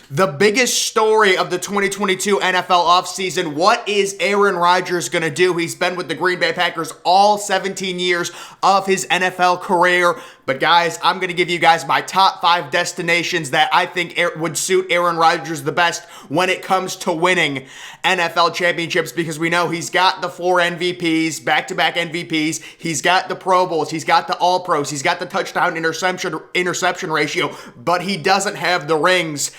The biggest story of the 2022 NFL offseason, what is Aaron Rodgers going to do? He's been with the Green Bay Packers all 17 years of his NFL career. But guys, I'm going to give you guys my top 5 destinations that I think would suit Aaron Rodgers the best when it comes to winning NFL championships, because we know he's got the 4 MVPs, back-to-back MVPs. He's got the Pro Bowls. He's got the All-Pros. He's got the touchdown interception ratio, but he doesn't have the rings.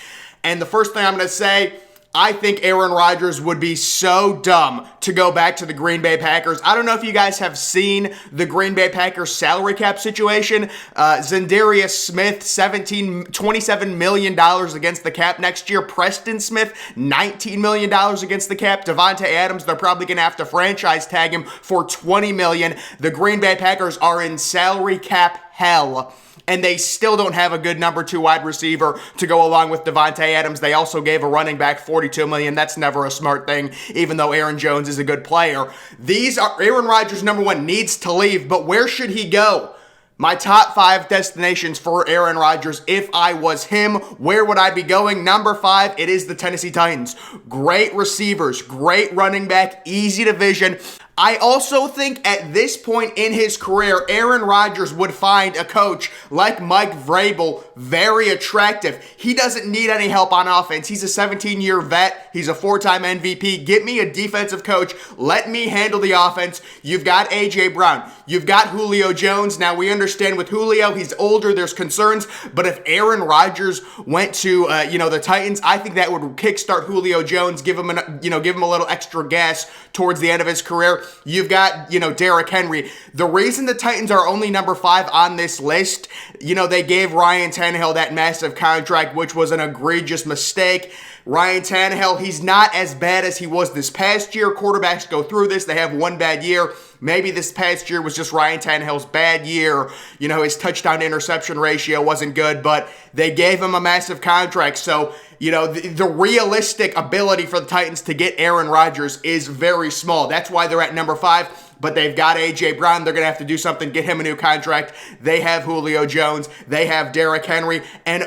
And the first thing I'm going to say, I think Aaron Rodgers would be so dumb to go back to the Green Bay Packers. I don't know if you guys have seen the Green Bay Packers salary cap situation. Za'Darius Smith, $27 million against the cap next year. Preston Smith, $19 million against the cap. Davante Adams, they're probably going to have to franchise tag him for $20 million. The Green Bay Packers are in salary cap hell, and they still don't have a good number 2 wide receiver to go along with Davante Adams. They also gave a running back $42 million. That's never a smart thing, even though Aaron Jones is a good player. Aaron Rodgers, number 1, needs to leave, but where should he go? My top 5 destinations for Aaron Rodgers, if I was him, where would I be going? Number 5, it is the Tennessee Titans. Great receivers, great running back, easy division. I also think at this point in his career, Aaron Rodgers would find a coach like Mike Vrabel very attractive. He doesn't need any help on offense. He's a 17-year vet. He's a 4-time MVP. Get me a defensive coach. Let me handle the offense. You've got A.J. Brown. You've got Julio Jones. Now, we understand with Julio, he's older. There's concerns. But if Aaron Rodgers went to, the Titans, I think that would kickstart Julio Jones, give him a little extra gas towards the end of his career. You've got, Derrick Henry. The reason the Titans are only number 5 on this list, they gave Ryan Tannehill that massive contract, which was an egregious mistake. Ryan Tannehill, he's not as bad as he was this past year. Quarterbacks go through this. They have one bad year. Maybe this past year was just Ryan Tannehill's bad year. His touchdown to interception ratio wasn't good, but they gave him a massive contract. So, the realistic ability for the Titans to get Aaron Rodgers is very small. That's why they're at number 5. But they've got A.J. Brown. They're going to have to do something, get him a new contract. They have Julio Jones. They have Derrick Henry. And,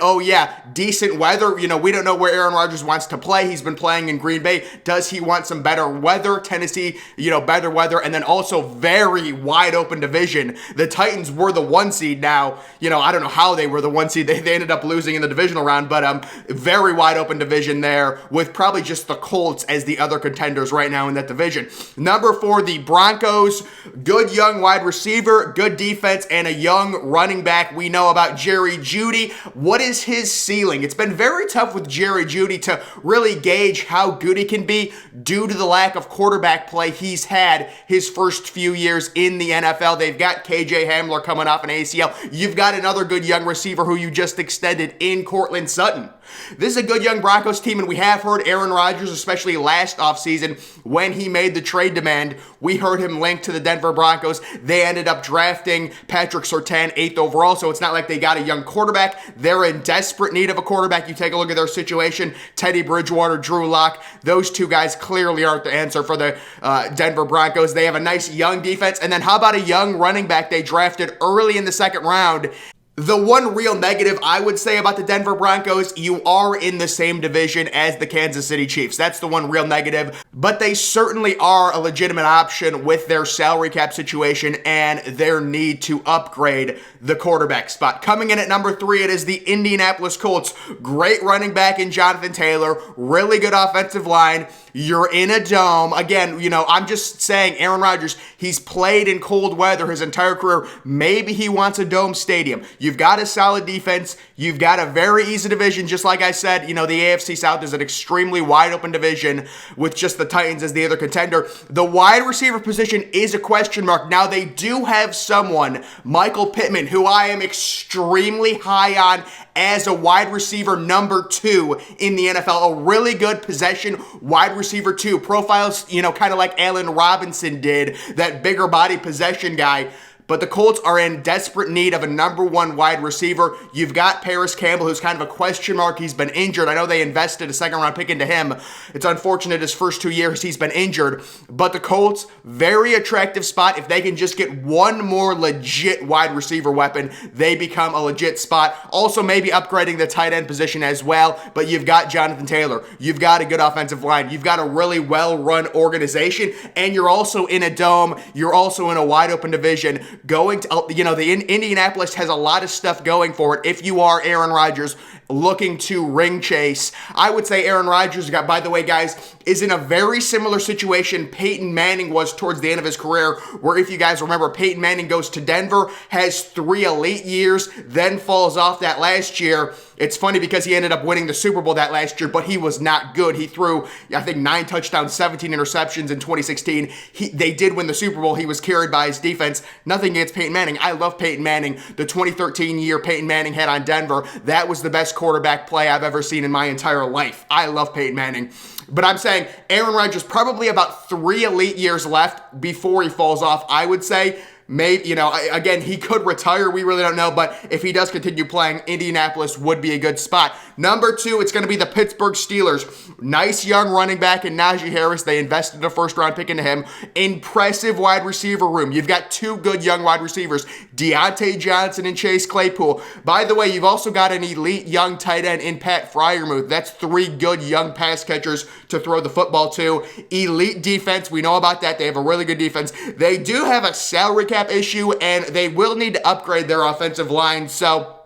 decent weather. We don't know where Aaron Rodgers wants to play. He's been playing in Green Bay. Does he want some better weather? Tennessee, better weather. And then also very wide open division. The Titans were the 1 seed now. I don't know how they were the 1 seed. They ended up losing in the divisional round. But very wide open division there, with probably just the Colts as the other contenders right now in that division. Number 4, the Broncos. Good young wide receiver, good defense, and a young running back. We know about Jerry Jeudy. What is his ceiling? It's been very tough with Jerry Jeudy to really gauge how good he can be due to the lack of quarterback play he's had his first few years in the NFL. They've got KJ Hamler coming off an ACL. You've got another good young receiver who you just extended in Courtland Sutton. This is a good young Broncos team, and we have heard Aaron Rodgers, especially last offseason when he made the trade demand, we heard him linked to the Denver Broncos. They ended up drafting Patrick Surtain 8th overall, so it's not like they got a young quarterback. They're in desperate need of a quarterback. You take a look at their situation, Teddy Bridgewater, Drew Lock, those 2 guys clearly aren't the answer for the Denver Broncos. They have a nice young defense, and then how about a young running back they drafted early in the 2nd round? The one real negative I would say about the Denver Broncos, you are in the same division as the Kansas City Chiefs. That's the one real negative, but they certainly are a legitimate option with their salary cap situation and their need to upgrade the quarterback spot. Coming in at number 3, it is the Indianapolis Colts. Great running back in Jonathan Taylor, really good offensive line. You're in a dome. Again, I'm just saying Aaron Rodgers, he's played in cold weather his entire career. Maybe he wants a dome stadium. You've got a solid defense. You've got a very easy division. Just like I said, the AFC South is an extremely wide open division with just the Titans as the other contender. The wide receiver position is a question mark. Now, they do have someone, Michael Pittman, who I am extremely high on as a wide receiver number 2 in the NFL. A really good possession wide receiver 2. Profiles, kind of like Allen Robinson did, that bigger body possession guy. but the Colts are in desperate need of a number one wide receiver. You've got Paris Campbell, who's kind of a question mark. He's been injured. I know they invested a second-round pick into him. It's unfortunate his first 2 years he's been injured, but the Colts, very attractive spot. If they can just get one more legit wide receiver weapon, they become a legit spot. Also, maybe upgrading the tight end position as well, but you've got Jonathan Taylor. You've got a good offensive line. You've got a really well-run organization, and you're also in a dome. You're also in a wide-open division. Going to, Indianapolis has a lot of stuff going for it. If you are Aaron Rodgers looking to ring chase, I would say Aaron Rodgers, by the way, guys, is in a very similar situation Peyton Manning was towards the end of his career, where if you guys remember, Peyton Manning goes to Denver, has 3 elite years, then falls off that last year. It's funny because he ended up winning the Super Bowl that last year, but he was not good. He threw, I think, 9 touchdowns, 17 interceptions in 2016. They did win the Super Bowl. He was carried by his defense. Nothing against Peyton Manning. I love Peyton Manning. The 2013 year Peyton Manning had on Denver, that was the best quarterback play I've ever seen in my entire life. I love Peyton Manning. But I'm saying Aaron Rodgers, probably about 3 elite years left before he falls off, I would say. Maybe, again, he could retire. We really don't know. But if he does continue playing, Indianapolis would be a good spot. Number 2, it's going to be the Pittsburgh Steelers. Nice young running back in Najee Harris. They invested a first-round pick into him. Impressive wide receiver room. You've got 2 good young wide receivers, Deontay Johnson and Chase Claypool. By the way, you've also got an elite young tight end in Pat Freiermuth. That's 3 good young pass catchers to throw the football to. Elite defense. We know about that. They have a really good defense. They do have a salary cap issue, and they will need to upgrade their offensive line. So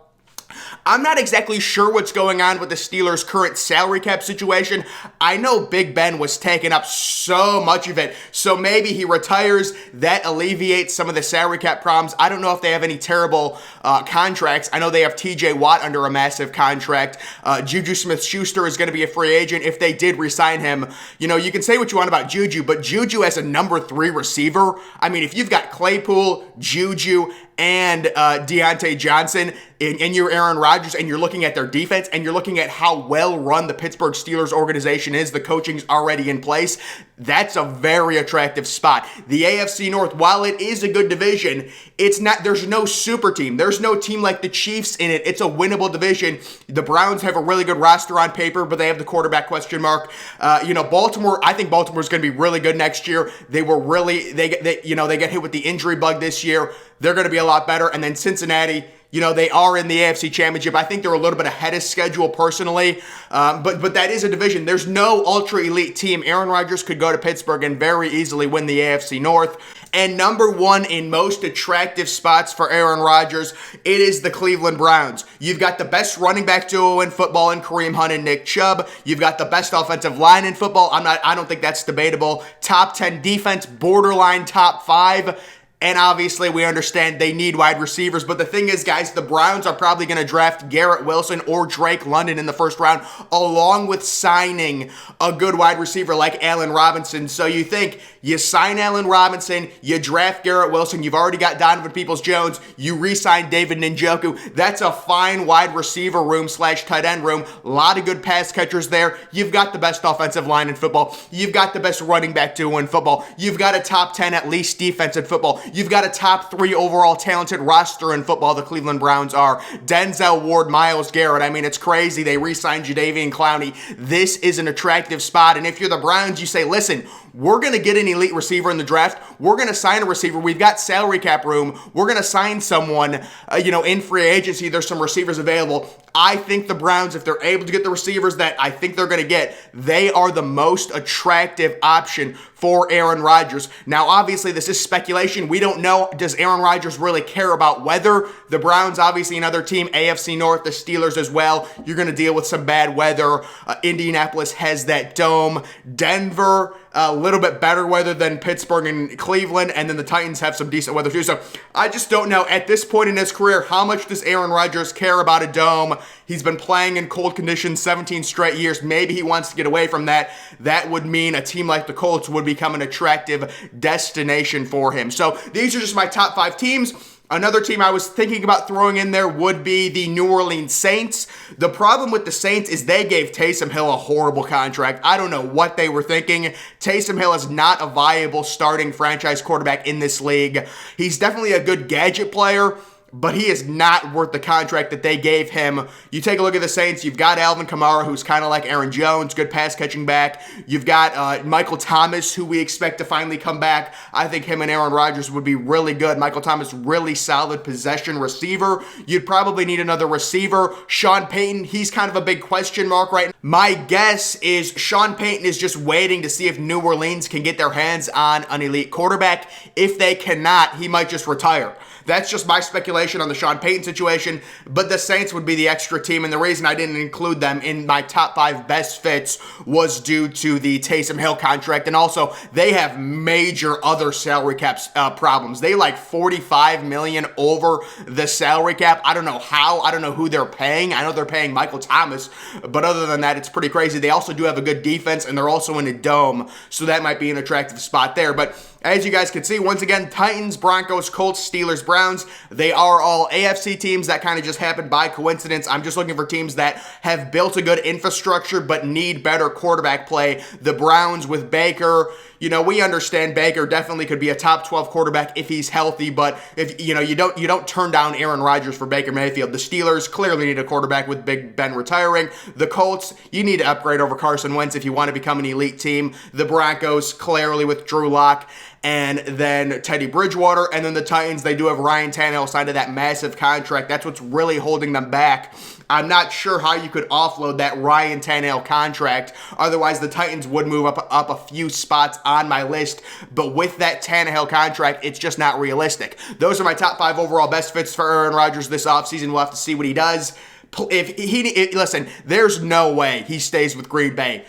I'm not exactly sure what's going on with the Steelers' current salary cap situation. I know Big Ben was taking up so much of it, so maybe he retires. That alleviates some of the salary cap problems. I don't know if they have any terrible contracts. I know they have TJ Watt under a massive contract. Juju Smith-Schuster is going to be a free agent if they did re-sign him. You can say what you want about Juju, but Juju as a number 3 receiver, I mean, if you've got Claypool, Juju, and Deontay Johnson, and you're Aaron Rodgers, and you're looking at their defense, and you're looking at how well run the Pittsburgh Steelers organization is, the coaching's already in place, that's a very attractive spot. The AFC North, while it is a good division, there's no super team. There's no team like the Chiefs in it. It's a winnable division. The Browns have a really good roster on paper, but they have the quarterback question mark. Baltimore, I think Baltimore's going to be really good next year. They get hit with the injury bug this year. They're going to be a lot better. And then Cincinnati, they are in the AFC Championship. I think they're a little bit ahead of schedule personally, but that is a division. There's no ultra-elite team. Aaron Rodgers could go to Pittsburgh and very easily win the AFC North. And number 1 in most attractive spots for Aaron Rodgers, it is the Cleveland Browns. You've got the best running back duo in football in Kareem Hunt and Nick Chubb. You've got the best offensive line in football. I don't think that's debatable. Top 10 defense, borderline top 5. And obviously, we understand they need wide receivers. But the thing is, guys, the Browns are probably going to draft Garrett Wilson or Drake London in the first round, along with signing a good wide receiver like Allen Robinson. So you think you sign Allen Robinson, you draft Garrett Wilson, you've already got Donovan Peoples-Jones, you re-sign David Njoku. That's a fine wide receiver room / tight end room. A lot of good pass catchers there. You've got the best offensive line in football. You've got the best running back duo in football. You've got a top 10 at least defense in football. You've got a top 3 overall talented roster in football, the Cleveland Browns are. Denzel Ward, Myles Garrett. I mean, it's crazy. They re-signed Jadeveon Clowney. This is an attractive spot. And if you're the Browns, you say, listen, we're going to get an elite receiver in the draft. We're going to sign a receiver. We've got salary cap room. We're going to sign someone, in free agency. There's some receivers available. I think the Browns, if they're able to get the receivers that I think they're going to get, they are the most attractive option for Aaron Rodgers. Now, obviously, this is speculation. We don't know. Does Aaron Rodgers really care about weather? The Browns, obviously, another team. AFC North, the Steelers as well. You're going to deal with some bad weather. Indianapolis has that dome. Denver, a little bit better weather than Pittsburgh and Cleveland, and then the Titans have some decent weather too. So I just don't know at this point in his career, how much does Aaron Rodgers care about a dome? He's been playing in cold conditions 17 straight years. Maybe he wants to get away from that. That would mean a team like the Colts would become an attractive destination for him. So these are just my top 5 teams. Another team I was thinking about throwing in there would be the New Orleans Saints. The problem with the Saints is they gave Taysom Hill a horrible contract. I don't know what they were thinking. Taysom Hill is not a viable starting franchise quarterback in this league. He's definitely a good gadget player, but he is not worth the contract that they gave him. You take a look at the Saints, you've got Alvin Kamara, who's kind of like Aaron Jones, good pass-catching back. You've got Michael Thomas, who we expect to finally come back. I think him and Aaron Rodgers would be really good. Michael Thomas, really solid possession receiver. You'd probably need another receiver. Sean Payton, he's kind of a big question mark right now. My guess is Sean Payton is just waiting to see if New Orleans can get their hands on an elite quarterback. If they cannot, he might just retire. That's just my speculation on the Sean Payton situation, but the Saints would be the extra team, and the reason I didn't include them in my top 5 best fits was due to the Taysom Hill contract, and also they have major other salary cap problems. They like $45 million over the salary cap. I don't know how. I don't know who they're paying. I know they're paying Michael Thomas, but other than that, it's pretty crazy. They also do have a good defense, and they're also in a dome, so that might be an attractive spot there, but as you guys can see, once again, Titans, Broncos, Colts, Steelers, Browns, they are all AFC teams. That kind of just happened by coincidence. I'm just looking for teams that have built a good infrastructure but need better quarterback play. The Browns with Baker, we understand Baker definitely could be a top 12 quarterback if he's healthy, but if you don't turn down Aaron Rodgers for Baker Mayfield. The Steelers clearly need a quarterback with Big Ben retiring. The Colts, you need to upgrade over Carson Wentz if you want to become an elite team. The Broncos, clearly with Drew Lock, and then Teddy Bridgewater, and then the Titans, they do have Ryan Tannehill signed to that massive contract. That's what's really holding them back. I'm not sure how you could offload that Ryan Tannehill contract. Otherwise, the Titans would move up a few spots on my list. But with that Tannehill contract, it's just not realistic. Those are my top 5 overall best fits for Aaron Rodgers this offseason. We'll have to see what he does. Listen, there's no way he stays with Green Bay.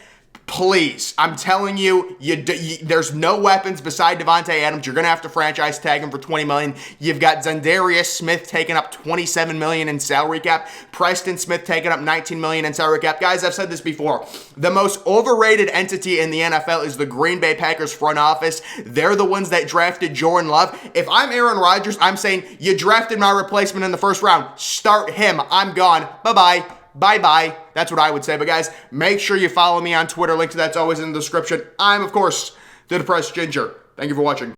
Please, I'm telling you, there's no weapons beside Devontae Adams. You're going to have to franchise tag him for $20 million. You've got Za'Darius Smith taking up $27 million in salary cap. Preston Smith taking up $19 million in salary cap. Guys, I've said this before. The most overrated entity in the NFL is the Green Bay Packers front office. They're the ones that drafted Jordan Love. If I'm Aaron Rodgers, I'm saying, you drafted my replacement in the first round. Start him. I'm gone. Bye-bye. Bye-bye. That's what I would say. But guys, make sure you follow me on Twitter. Link to that's always in the description. I'm, of course, the Depressed Ginger. Thank you for watching.